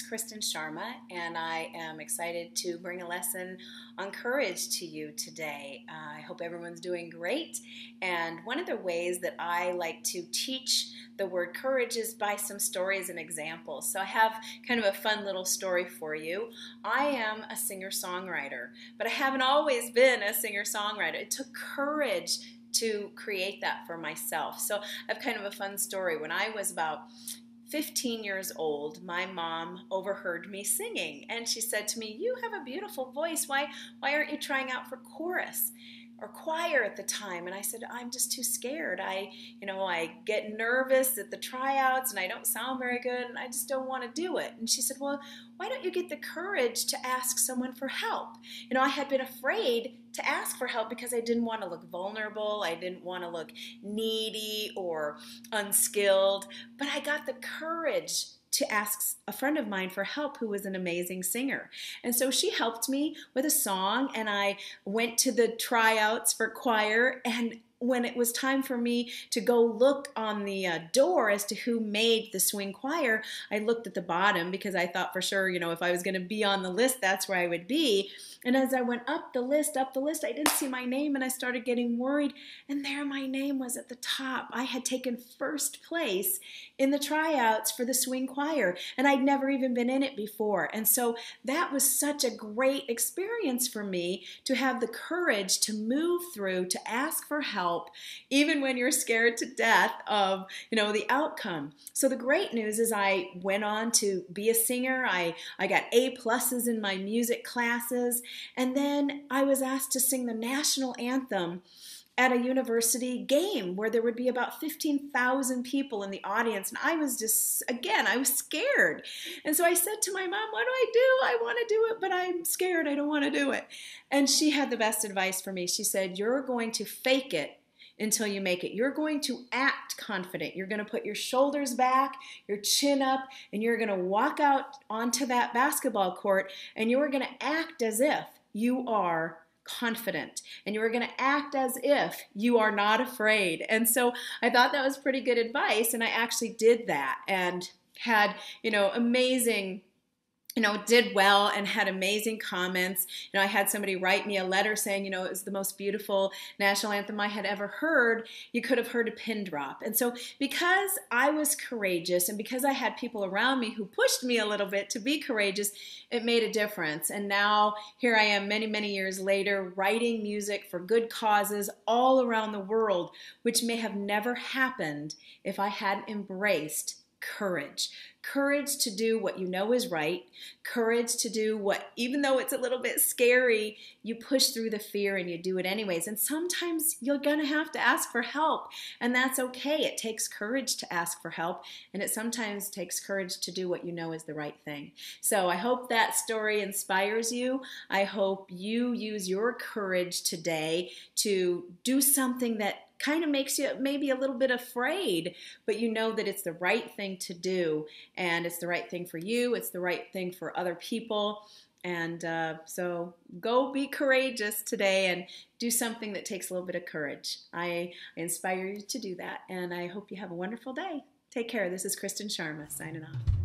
Kristen Sharma, and I am excited to bring a lesson on courage to you today. I hope everyone's doing great, and one of the ways that I like to teach the word courage is by some stories and examples. So I have kind of a fun little story for you. I am a singer-songwriter, but I haven't always been a singer-songwriter. It took courage to create that for myself. So I have kind of a fun story. When I was about 15 years old, my mom overheard me singing, and she said to me, "You have a beautiful voice. Why aren't you trying out for chorus or choir at the time?" And I said, "I'm just too scared. I get nervous at the tryouts and I don't sound very good and I just don't want to do it." And she said, "Well, why don't you get the courage to ask someone for help?" I had been afraid to ask for help because I didn't want to look vulnerable. I didn't want to look needy or unskilled, but I got the courage to ask a friend of mine for help who was an amazing singer. And so she helped me with a song, and I went to the tryouts for choir, and when it was time for me to go look on the door as to who made the swing choir, I looked at the bottom because I thought for sure, if I was going to be on the list, that's where I would be. And as I went up the list, I didn't see my name, and I started getting worried. And there my name was at the top. I had taken first place in the tryouts for the swing choir, and I'd never even been in it before. And so that was such a great experience for me to have the courage to move through, to ask for help, even when you're scared to death of, the outcome. So the great news is I went on to be a singer. I got A+ in my music classes. And then I was asked to sing the national anthem at a university game where there would be about 15,000 people in the audience. And I was just, again, I was scared. And so I said to my mom, "What do I do? I want to do it, but I'm scared. I don't want to do it." And she had the best advice for me. She said, "You're going to fake it until you make it. You're going to act confident. You're going to put your shoulders back, your chin up, and you're going to walk out onto that basketball court, and you're going to act as if you are confident, and you are going to act as if you are not afraid." And so I thought that was pretty good advice, and I actually did that and had, amazing, did well and had amazing comments. I had somebody write me a letter saying, it was the most beautiful national anthem I had ever heard. You could have heard a pin drop. And so because I was courageous and because I had people around me who pushed me a little bit to be courageous, it made a difference. And now here I am many, many years later, writing music for good causes all around the world, which may have never happened if I hadn't embraced courage. Courage to do what you know is right. Courage to do what, even though it's a little bit scary, you push through the fear and you do it anyways. And sometimes you're going to have to ask for help, and that's okay. It takes courage to ask for help, and it sometimes takes courage to do what you know is the right thing. So I hope that story inspires you. I hope you use your courage today to do something that kind of makes you maybe a little bit afraid, but you know that it's the right thing to do, and it's the right thing for you, it's the right thing for other people. And so go be courageous today and do something that takes a little bit of courage. I inspire you to do that, and I hope you have a wonderful day. Take care. This is Kristen Sharma signing off.